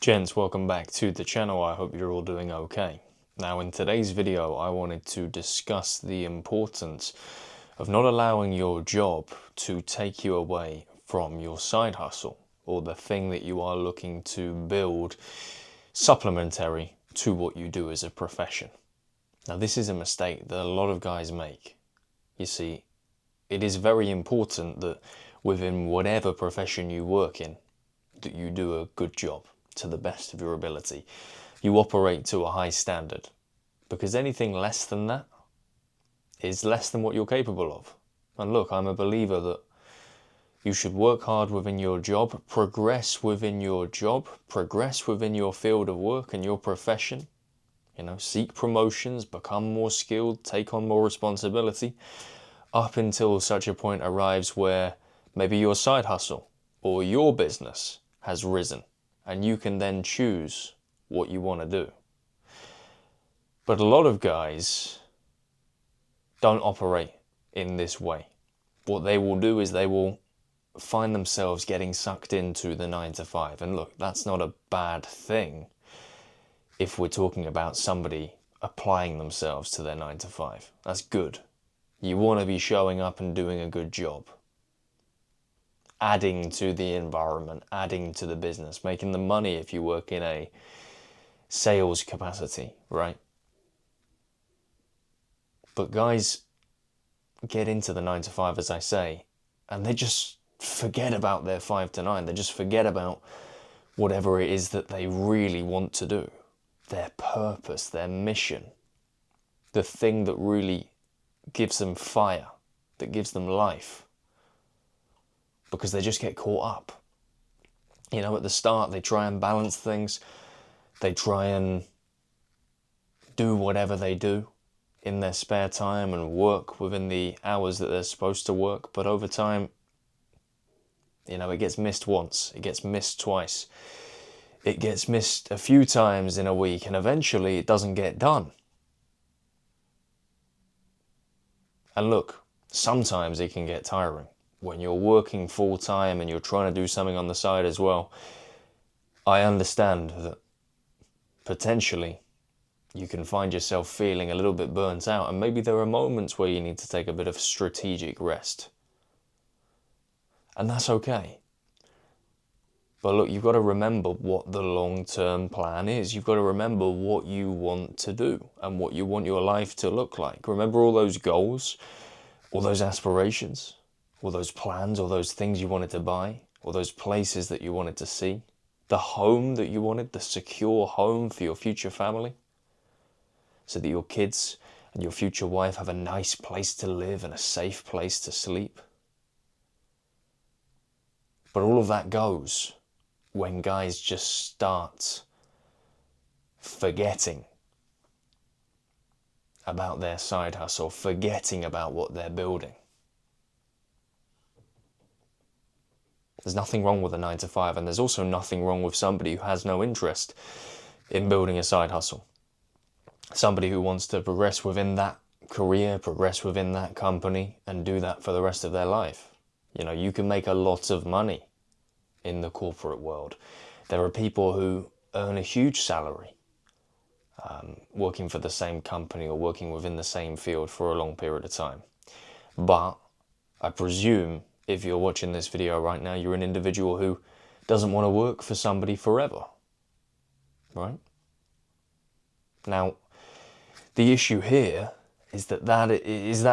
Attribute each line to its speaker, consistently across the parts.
Speaker 1: Gents, welcome back to the channel. I hope you're all doing okay. Now in today's video I wanted to discuss the importance of not allowing your job to take you away from your side hustle or the thing that you are looking to build supplementary to what you do as a profession. Now this is a mistake that a lot of guys make. You see, it is very important that within whatever profession you work in, that you do a good job to the best of your ability. You operate to a high standard, because anything less than that is less than what you're capable of. And look, I'm a believer that you should work hard within your job, progress within your job, progress within your field of work and your profession. Seek promotions, become more skilled, take on more responsibility, up until such a point arrives where maybe your side hustle or your business has risen, and you can then choose what you want to do. But a lot of guys don't operate in this way. What they will do is they will find themselves getting sucked into the 9 to 5. And look, that's not a bad thing if we're talking about somebody applying themselves to their 9 to 5. That's good. You want to be showing up and doing a good job, adding to the environment, adding to the business, making the money if you work in a sales capacity, right? But guys get into the 9 to 5, as I say, and they just forget about their 5 to 9. They just forget about whatever it is that they really want to do, their purpose, their mission, the thing that really gives them fire, that gives them life. Because they just get caught up. At the start they try and balance things. They try and do whatever they do in their spare time and work within the hours that they're supposed to work. But over time, it gets missed once, it gets missed twice, it gets missed a few times in a week, and eventually it doesn't get done. And look, sometimes it can get tiring. When you're working full time and you're trying to do something on the side as well, I understand that potentially you can find yourself feeling a little bit burnt out, and maybe there are moments where you need to take a bit of strategic rest. And that's okay. But look, you've got to remember what the long-term plan is. You've got to remember what you want to do and what you want your life to look like. Remember all those goals, all those aspirations, all those plans, all those things you wanted to buy, all those places that you wanted to see, the home that you wanted, the secure home for your future family, so that your kids and your future wife have a nice place to live and a safe place to sleep. But all of that goes when guys just start forgetting about their side hustle, forgetting about what they're building. There's nothing wrong with a 9 to 5, and there's also nothing wrong with somebody who has no interest in building a side hustle. Somebody who wants to progress within that career, progress within that company, and do that for the rest of their life. You can make a lot of money in the corporate world. There are people who earn a huge salary working for the same company or working within the same field for a long period of time. But I presume if you're watching this video right now, you're an individual who doesn't want to work for somebody forever, right? Now, the issue here is that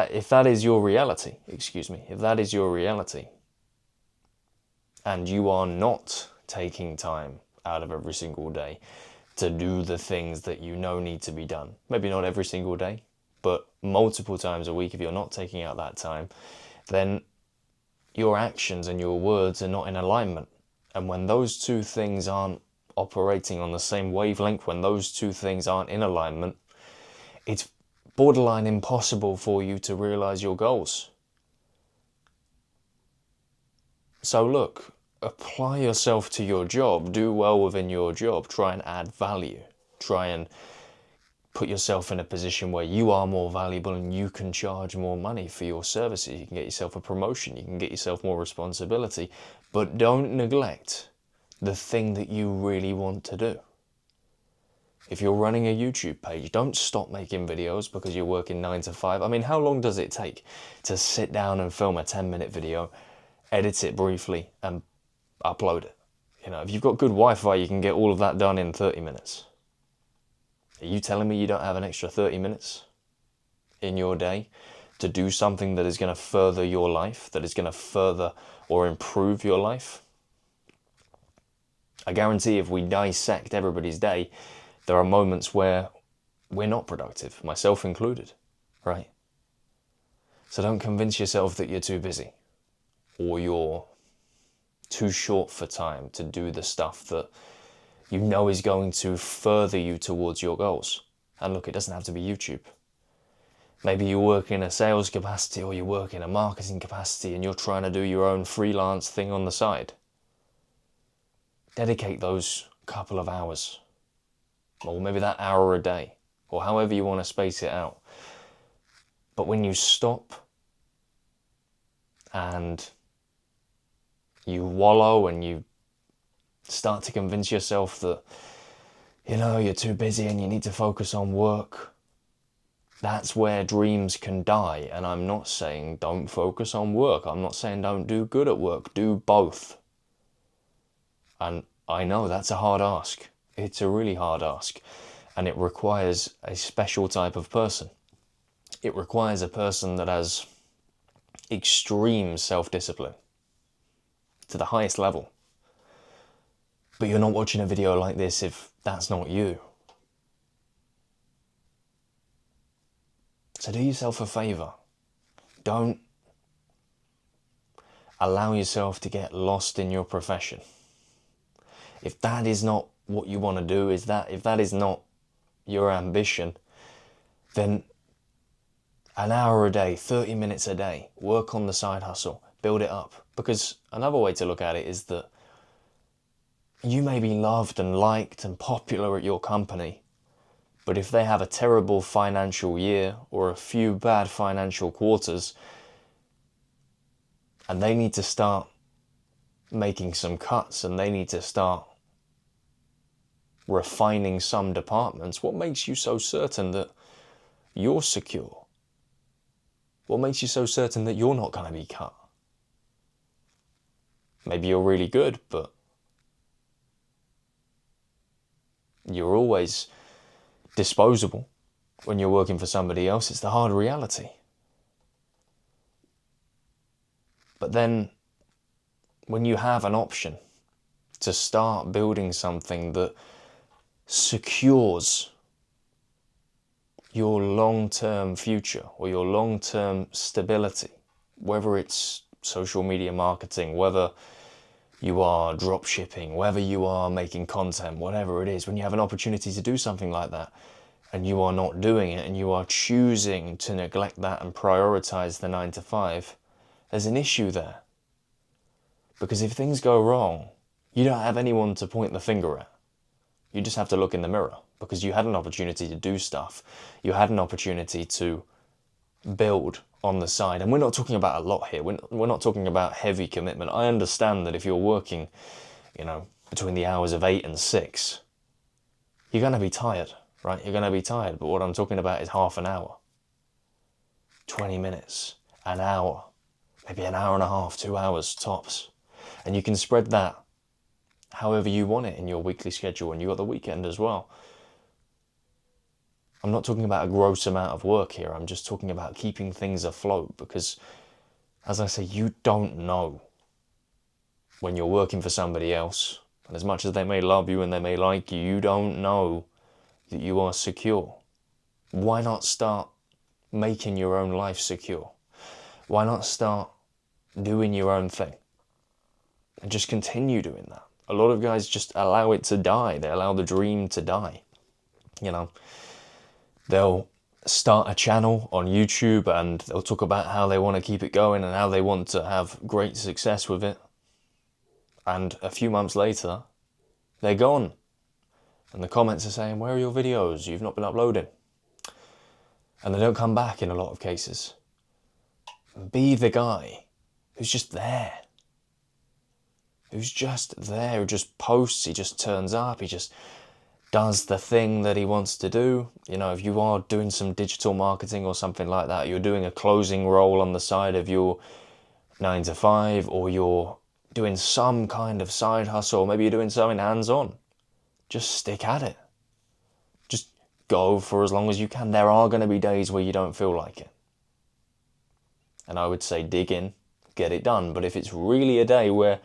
Speaker 1: if that is your reality, and you are not taking time out of every single day to do the things that you know need to be done, maybe not every single day, but multiple times a week, if you're not taking out that time, then your actions and your words are not in alignment. And when those two things aren't operating on the same wavelength, when those two things aren't in alignment, it's borderline impossible for you to realize your goals. So look, apply yourself to your job, do well within your job, try and add value, try and put yourself in a position where you are more valuable and you can charge more money for your services. You can get yourself a promotion, you can get yourself more responsibility, but don't neglect the thing that you really want to do. If you're running a YouTube page, don't stop making videos because you're working 9 to 5. I mean, how long does it take to sit down and film a 10-minute video, edit it briefly, and upload it? You know, if you've got good Wi-Fi, you can get all of that done in 30 minutes. Are you telling me you don't have an extra 30 minutes in your day to do something that is going to further your life, that is going to further or improve your life? I guarantee if we dissect everybody's day, there are moments where we're not productive, myself included, right? So don't convince yourself that you're too busy or you're too short for time to do the stuff that you know is going to further you towards your goals. And look, it doesn't have to be YouTube. Maybe you work in a sales capacity or you work in a marketing capacity and you're trying to do your own freelance thing on the side. Dedicate those couple of hours, or maybe that hour a day, or however you want to space it out. But when you stop and you wallow and you start to convince yourself that, you know, you're too busy and you need to focus on work, that's where dreams can die. And I'm not saying don't focus on work. I'm not saying don't do good at work. Do both. And I know that's a hard ask. It's a really hard ask. And it requires a special type of person. It requires a person that has extreme self-discipline to the highest level. But you're not watching a video like this if that's not you. So do yourself a favor. Don't allow yourself to get lost in your profession. If that is not what you want to do, if that is not your ambition, then an hour a day, 30 minutes a day, work on the side hustle, build it up. Because another way to look at it is that you may be loved and liked and popular at your company, but if they have a terrible financial year or a few bad financial quarters and they need to start making some cuts and they need to start refining some departments, what makes you so certain that you're secure? What makes you so certain that you're not going to be cut? Maybe you're really good, but you're always disposable when you're working for somebody else. It's the hard reality. But then when you have an option to start building something that secures your long-term future or your long-term stability, whether it's social media marketing, whether you are drop shipping, whether you are making content, whatever it is, when you have an opportunity to do something like that and you are not doing it and you are choosing to neglect that and prioritize the 9 to 5, there's an issue there. Because if things go wrong, you don't have anyone to point the finger at. You just have to look in the mirror because you had an opportunity to do stuff. You had an opportunity to build on the side. And we're not talking about a lot here. We're not talking about heavy commitment. I understand that if you're working, you know, between the hours of 8 and 6, you're going to be tired, right? You're going to be tired. But what I'm talking about is half an hour, 20 minutes, an hour, maybe an hour and a half, 2 hours tops. And you can spread that however you want it in your weekly schedule, and you got the weekend as well. I'm not talking about a gross amount of work here. I'm just talking about keeping things afloat because, as I say, you don't know when you're working for somebody else. And as much as they may love you and they may like you, you don't know that you are secure. Why not start making your own life secure? Why not start doing your own thing and just continue doing that? A lot of guys just allow it to die. They allow the dream to die. You know, they'll start a channel on YouTube and they'll talk about how they want to keep it going and how they want to have great success with it. And a few months later, they're gone. And the comments are saying, where are your videos? You've not been uploading. And they don't come back in a lot of cases. Be the guy who's just there. who's just there, who just posts, he just turns up, he just does the thing that he wants to do. You know, if you are doing some digital marketing or something like that, you're doing a closing role on the side of your 9 to 5, or you're doing some kind of side hustle, maybe you're doing something hands-on, just stick at it. Just go for as long as you can. There are going to be days where you don't feel like it. And I would say dig in, get it done. But if it's really a day where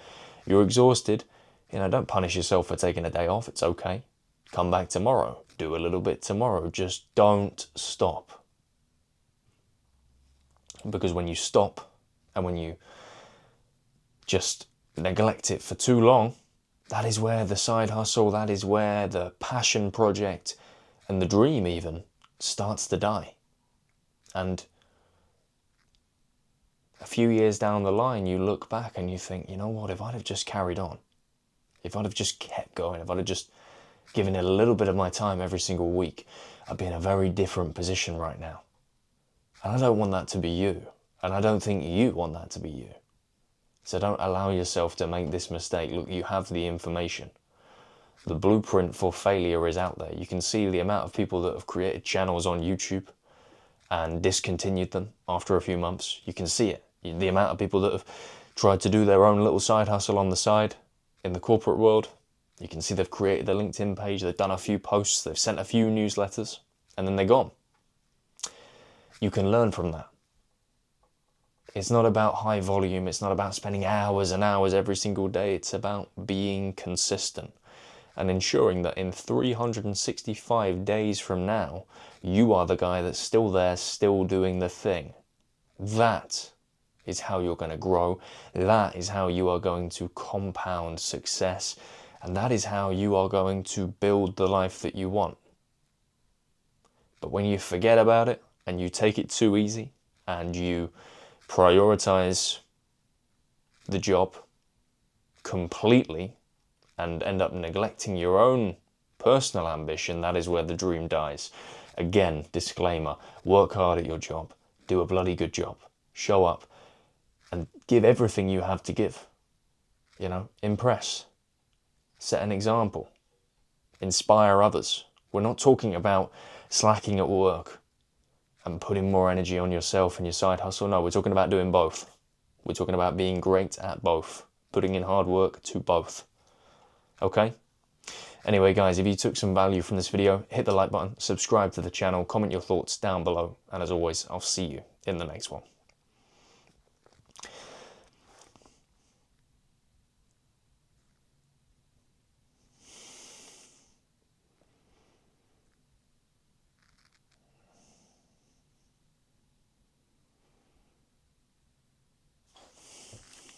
Speaker 1: you're exhausted, you know, don't punish yourself for taking a day off. It's okay. Come back tomorrow. Do a little bit tomorrow. Just don't stop. Because when you stop and when you just neglect it for too long, that is where the side hustle, that is where the passion project and the dream even starts to die. And a few years down the line, you look back and you think, you know what, if I'd have just carried on, if I'd have just kept going, if I'd have just given it a little bit of my time every single week, I'd be in a very different position right now. And I don't want that to be you. And I don't think you want that to be you. So don't allow yourself to make this mistake. Look, you have the information. The blueprint for failure is out there. You can see the amount of people that have created channels on YouTube and discontinued them after a few months. You can see it. The amount of people that have tried to do their own little side hustle on the side in the corporate world. You can see they've created a LinkedIn page, they've done a few posts, they've sent a few newsletters, and then they're gone. You can learn from that. It's not about high volume, it's not about spending hours and hours every single day, it's about being consistent and ensuring that in 365 days from now, you are the guy that's still there, still doing the thing. That is how you're going to grow. That is how you are going to compound success. And that is how you are going to build the life that you want. But when you forget about it and you take it too easy and you prioritize the job completely and end up neglecting your own personal ambition, that is where the dream dies. Again, disclaimer, work hard at your job. Do a bloody good job. Show up and give everything you have to give. You know, impress. Set an example. Inspire others. We're not talking about slacking at work and putting more energy on yourself and your side hustle. No, we're talking about doing both. We're talking about being great at both. Putting in hard work to both. Okay? Anyway, guys, if you took some value from this video, hit the like button, subscribe to the channel, comment your thoughts down below. And as always, I'll see you in the next one.